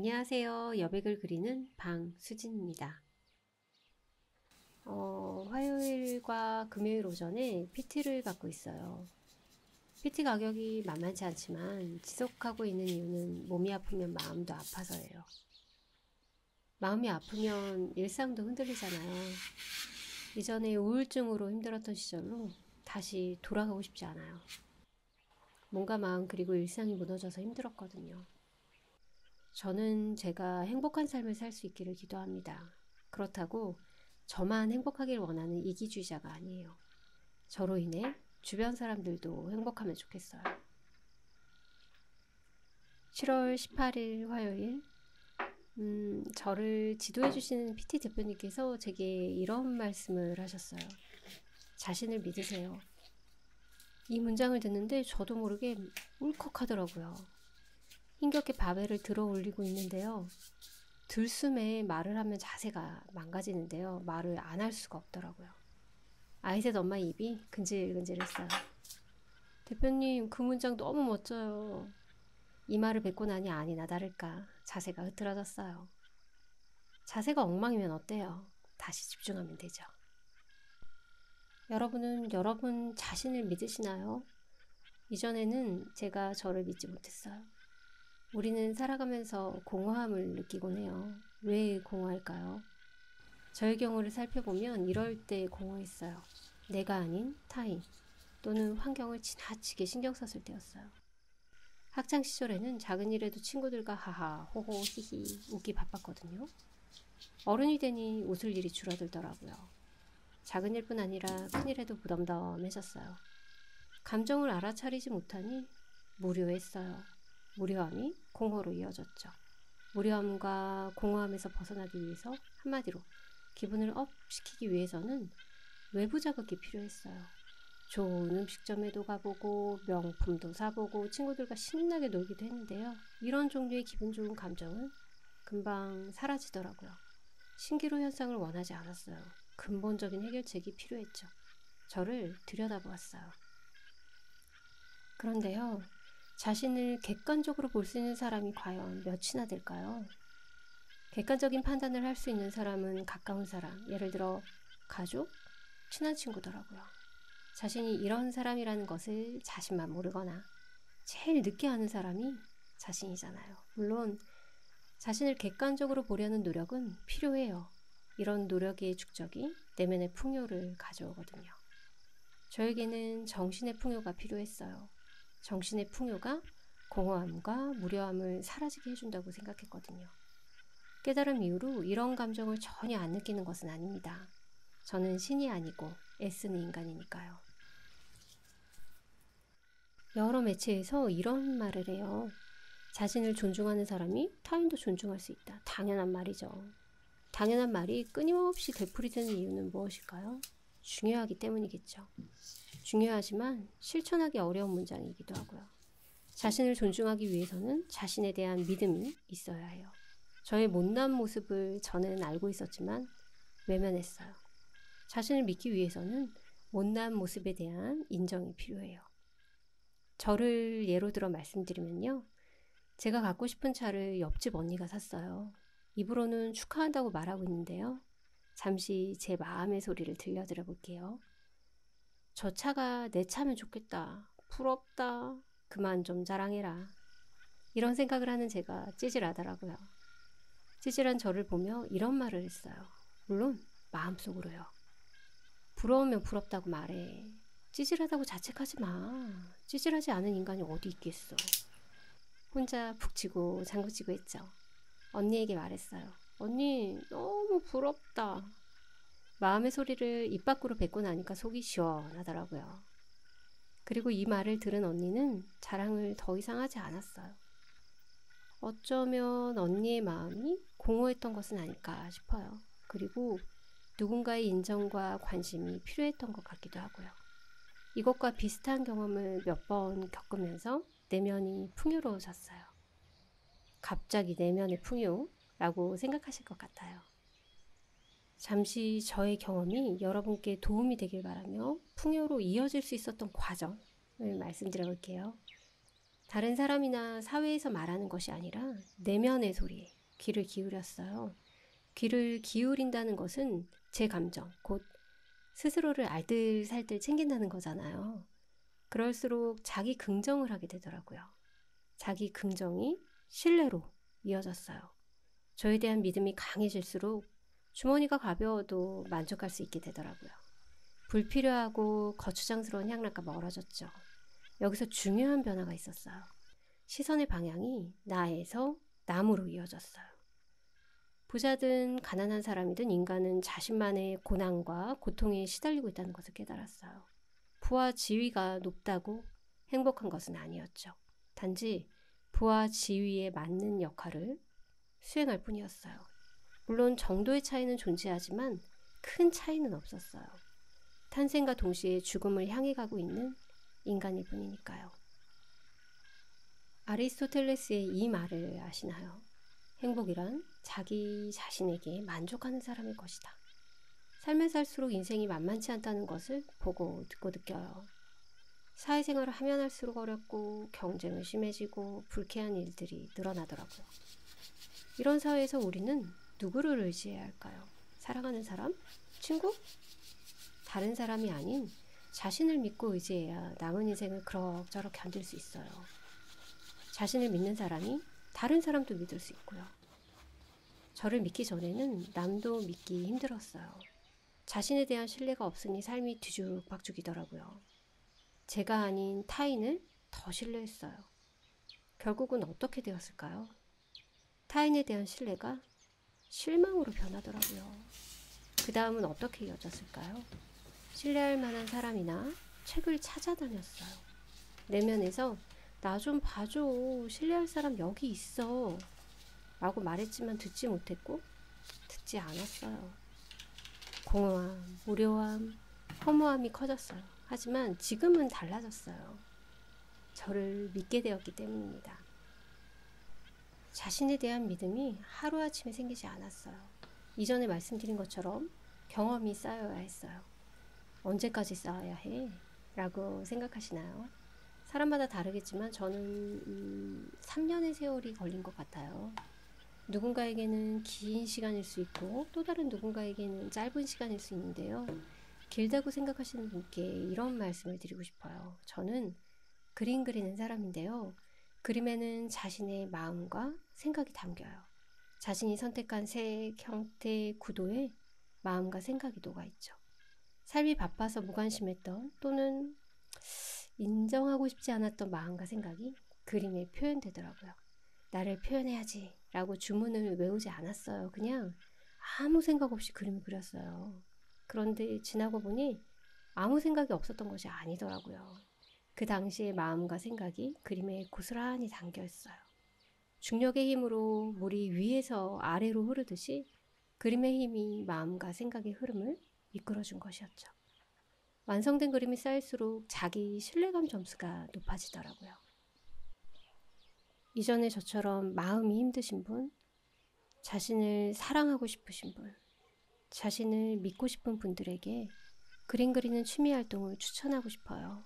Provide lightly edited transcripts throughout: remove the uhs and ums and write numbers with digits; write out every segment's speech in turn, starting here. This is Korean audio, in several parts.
안녕하세요. 여백을 그리는 방수진입니다. 화요일과 금요일 오전에 PT를 받고 있어요. PT 가격이 만만치 않지만 지속하고 있는 이유는 몸이 아프면 마음도 아파서예요. 마음이 아프면 일상도 흔들리잖아요. 이전에 우울증으로 힘들었던 시절로 다시 돌아가고 싶지 않아요. 몸과 마음 그리고 일상이 무너져서 힘들었거든요. 저는 제가 행복한 삶을 살 수 있기를 기도합니다. 그렇다고 저만 행복하길 원하는 이기주의자가 아니에요. 저로 인해 주변 사람들도 행복하면 좋겠어요. 7월 18일 화요일, 저를 지도해 주시는 PT 대표님께서 제게 이런 말씀을 하셨어요. 자신을 믿으세요. 이 문장을 듣는데 저도 모르게 울컥하더라고요. 힘겹게 바벨을 들어 올리고 있는데요. 들숨에 말을 하면 자세가 망가지는데요. 말을 안 할 수가 없더라고요. 아이셋 엄마 입이 근질근질했어요. 대표님, 그 문장 너무 멋져요. 이 말을 뱉고 나니 아니나 다를까 자세가 흐트러졌어요. 자세가 엉망이면 어때요? 다시 집중하면 되죠. 여러분은 여러분 자신을 믿으시나요? 이전에는 제가 저를 믿지 못했어요. 우리는 살아가면서 공허함을 느끼곤 해요. 왜 공허할까요? 저의 경우를 살펴보면 이럴 때 공허했어요. 내가 아닌 타인 또는 환경을 지나치게 신경 썼을 때였어요. 학창시절에는 작은 일에도 친구들과 하하, 호호, 히히 웃기 바빴거든요. 어른이 되니 웃을 일이 줄어들더라고요. 작은 일뿐 아니라 큰 일에도 무덤덤해졌어요. 감정을 알아차리지 못하니 무료했어요. 무료함이 공허로 이어졌죠. 무료함과 공허함에서 벗어나기 위해서 한마디로 기분을 업 시키기 위해서는 외부 자극이 필요했어요. 좋은 음식점에도 가보고 명품도 사보고 친구들과 신나게 놀기도 했는데요. 이런 종류의 기분 좋은 감정은 금방 사라지더라고요. 신기루 현상을 원하지 않았어요. 근본적인 해결책이 필요했죠. 저를 들여다보았어요. 그런데요. 자신을 객관적으로 볼 수 있는 사람이 과연 몇이나 될까요? 객관적인 판단을 할 수 있는 사람은 가까운 사람, 예를 들어 가족, 친한 친구더라고요. 자신이 이런 사람이라는 것을 자신만 모르거나 제일 늦게 아는 사람이 자신이잖아요. 물론 자신을 객관적으로 보려는 노력은 필요해요. 이런 노력의 축적이 내면의 풍요를 가져오거든요. 저에게는 정신의 풍요가 필요했어요. 정신의 풍요가 공허함과 무료함을 사라지게 해준다고 생각했거든요. 깨달음 이후로 이런 감정을 전혀 안 느끼는 것은 아닙니다. 저는 신이 아니고 애쓰는 인간이니까요. 여러 매체에서 이런 말을 해요. 자신을 존중하는 사람이 타인도 존중할 수 있다. 당연한 말이죠. 당연한 말이 끊임없이 되풀이되는 이유는 무엇일까요? 중요하기 때문이겠죠. 중요하지만 실천하기 어려운 문장이기도 하고요. 자신을 존중하기 위해서는 자신에 대한 믿음이 있어야 해요. 저의 못난 모습을 저는 알고 있었지만 외면했어요. 자신을 믿기 위해서는 못난 모습에 대한 인정이 필요해요. 저를 예로 들어 말씀드리면요. 제가 갖고 싶은 차를 옆집 언니가 샀어요. 입으로는 축하한다고 말하고 있는데요. 잠시 제 마음의 소리를 들려드려 볼게요. 저 차가 내 차면 좋겠다. 부럽다. 그만 좀 자랑해라. 이런 생각을 하는 제가 찌질하더라고요. 찌질한 저를 보며 이런 말을 했어요. 물론 마음속으로요. 부러우면 부럽다고 말해. 찌질하다고 자책하지 마. 찌질하지 않은 인간이 어디 있겠어. 혼자 북치고 장구치고 했죠. 언니에게 말했어요. 언니 너무 부럽다. 마음의 소리를 입 밖으로 뱉고 나니까 속이 시원하더라고요. 그리고 이 말을 들은 언니는 자랑을 더 이상 하지 않았어요. 어쩌면 언니의 마음이 공허했던 것은 아닐까 싶어요. 그리고 누군가의 인정과 관심이 필요했던 것 같기도 하고요. 이것과 비슷한 경험을 몇 번 겪으면서 내면이 풍요로워졌어요. 갑자기 내면의 풍요라고 생각하실 것 같아요. 잠시 저의 경험이 여러분께 도움이 되길 바라며 풍요로 이어질 수 있었던 과정을 말씀드려 볼게요. 다른 사람이나 사회에서 말하는 것이 아니라 내면의 소리에 귀를 기울였어요. 귀를 기울인다는 것은 제 감정, 곧 스스로를 알뜰살뜰 챙긴다는 거잖아요. 그럴수록 자기 긍정을 하게 되더라고요. 자기 긍정이 신뢰로 이어졌어요. 저에 대한 믿음이 강해질수록 주머니가 가벼워도 만족할 수 있게 되더라고요. 불필요하고 거추장스러운 향락과 멀어졌죠. 여기서 중요한 변화가 있었어요. 시선의 방향이 나에서 남으로 이어졌어요. 부자든 가난한 사람이든 인간은 자신만의 고난과 고통에 시달리고 있다는 것을 깨달았어요. 부와 지위가 높다고 행복한 것은 아니었죠. 단지 부와 지위에 맞는 역할을 수행할 뿐이었어요. 물론 정도의 차이는 존재하지만 큰 차이는 없었어요. 탄생과 동시에 죽음을 향해 가고 있는 인간일 뿐이니까요. 아리스토텔레스의 이 말을 아시나요? 행복이란 자기 자신에게 만족하는 사람의 것이다. 삶을 살수록 인생이 만만치 않다는 것을 보고 듣고 느껴요. 사회생활을 하면 할수록 어렵고 경쟁은 심해지고 불쾌한 일들이 늘어나더라고요. 이런 사회에서 우리는 누구를 의지해야 할까요? 사랑하는 사람? 친구? 다른 사람이 아닌 자신을 믿고 의지해야 남은 인생을 그럭저럭 견딜 수 있어요. 자신을 믿는 사람이 다른 사람도 믿을 수 있고요. 저를 믿기 전에는 남도 믿기 힘들었어요. 자신에 대한 신뢰가 없으니 삶이 뒤죽박죽이더라고요. 제가 아닌 타인을 더 신뢰했어요. 결국은 어떻게 되었을까요? 타인에 대한 신뢰가 실망으로 변하더라고요. 그 다음은 어떻게 이어졌을까요? 신뢰할 만한 사람이나 책을 찾아다녔어요. 내면에서 나 좀 봐줘, 신뢰할 사람 여기 있어 라고 말했지만 듣지 못했고 듣지 않았어요. 공허함, 무료함, 허무함이 커졌어요. 하지만 지금은 달라졌어요. 저를 믿게 되었기 때문입니다. 자신에 대한 믿음이 하루아침에 생기지 않았어요. 이전에 말씀드린 것처럼 경험이 쌓여야 했어요. 언제까지 쌓아야 해? 라고 생각하시나요? 사람마다 다르겠지만 저는 3년의 세월이 걸린 것 같아요. 누군가에게는 긴 시간일 수 있고 또 다른 누군가에게는 짧은 시간일 수 있는데요. 길다고 생각하시는 분께 이런 말씀을 드리고 싶어요. 저는 그림 그리는 사람인데요. 그림에는 자신의 마음과 생각이 담겨요. 자신이 선택한 색, 형태, 구도에 마음과 생각이 녹아있죠. 삶이 바빠서 무관심했던 또는 인정하고 싶지 않았던 마음과 생각이 그림에 표현되더라고요. 나를 표현해야지 라고 주문을 외우지 않았어요. 그냥 아무 생각 없이 그림을 그렸어요. 그런데 지나고 보니 아무 생각이 없었던 것이 아니더라고요. 그 당시의 마음과 생각이 그림에 고스란히 담겨 있어요. 중력의 힘으로 물이 위에서 아래로 흐르듯이 그림의 힘이 마음과 생각의 흐름을 이끌어준 것이었죠. 완성된 그림이 쌓일수록 자기 신뢰감 점수가 높아지더라고요. 이전에 저처럼 마음이 힘드신 분, 자신을 사랑하고 싶으신 분, 자신을 믿고 싶은 분들에게 그림 그리는 취미 활동을 추천하고 싶어요.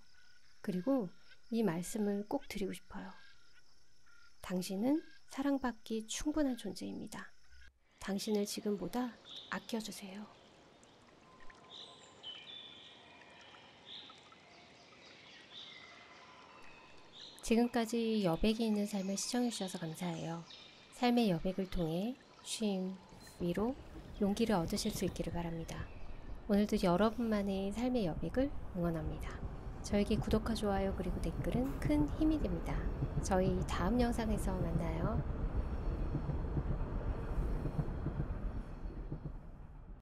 그리고 이 말씀을 꼭 드리고 싶어요. 당신은 사랑받기 충분한 존재입니다. 당신을 지금보다 아껴주세요. 지금까지 여백이 있는 삶을 시청해주셔서 감사해요. 삶의 여백을 통해 쉼, 위로, 용기를 얻으실 수 있기를 바랍니다. 오늘도 여러분만의 삶의 여백을 응원합니다. 저에게 구독과 좋아요 그리고 댓글은 큰 힘이 됩니다. 저희 다음 영상에서 만나요.